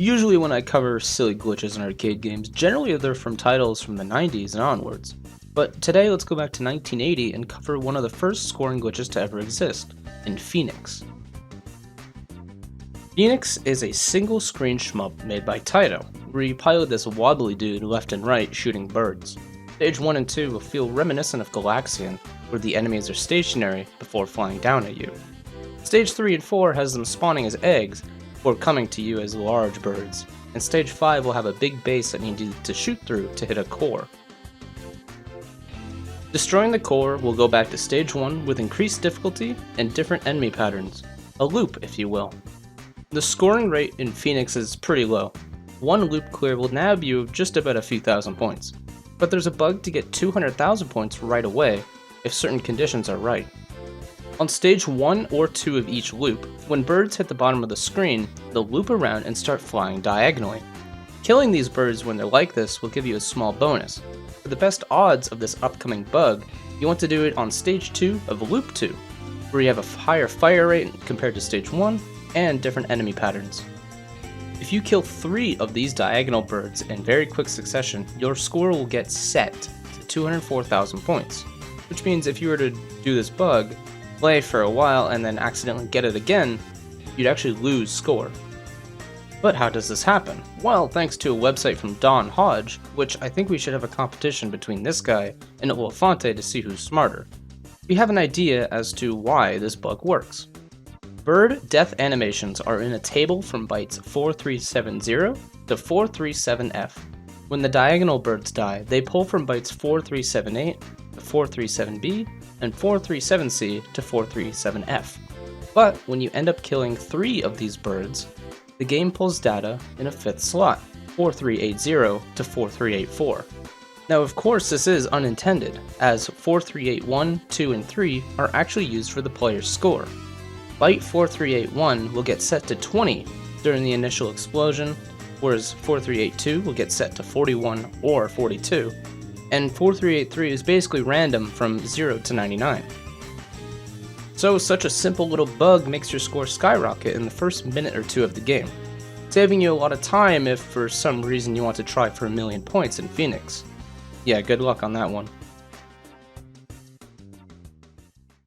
Usually when I cover silly glitches in arcade games, generally they're from titles from the 90s and onwards. But today let's go back to 1980 and cover one of the first scoring glitches to ever exist, in Phoenix. Phoenix is a single screen shmup made by Taito, where you pilot this wobbly dude left and right shooting birds. Stage 1 and 2 will feel reminiscent of Galaxian, where the enemies are stationary before flying down at you. Stage 3 and 4 has them spawning as eggs, before coming to you as large birds, and Stage 5 will have a big base that you need to shoot through to hit a core. Destroying the core will go back to Stage 1 with increased difficulty and different enemy patterns, a loop if you will. The scoring rate in Phoenix is pretty low. One loop clear will nab you just about a few thousand points, but there's a bug to get 200,000 points right away if certain conditions are right. On stage 1 or 2 of each loop, when birds hit the bottom of the screen, they'll loop around and start flying diagonally. Killing these birds when they're like this will give you a small bonus. For the best odds of this upcoming bug, you want to do it on stage 2 of loop 2, where you have a higher fire rate compared to stage 1 and different enemy patterns. If you kill 3 of these diagonal birds in very quick succession, your score will get set to 204,000 points, which means if you were to do this bug, play for a while and then accidentally get it again, you'd actually lose score. But how does this happen? Well, thanks to a website from Don Hodge, which I think we should have a competition between this guy and Olafante to see who's smarter. We have an idea as to why this bug works. Bird death animations are in a table from bytes 4370 to 437F. When the diagonal birds die, they pull from bytes 4378 to 437B and 437C to 437F. But when you end up killing 3 of these birds, the game pulls data in a 5th slot, 4380 to 4384. Now of course this is unintended, as 4381, 2, and 3 are actually used for the player's score. Byte 4381 will get set to 20 during the initial explosion, whereas 4382 will get set to 41 or 42, and 4383 is basically random from 0 to 99. So such a simple little bug makes your score skyrocket in the first minute or 2 of the game, saving you a lot of time if for some reason you want to try for 1,000,000 points in Phoenix. Yeah, good luck on that one.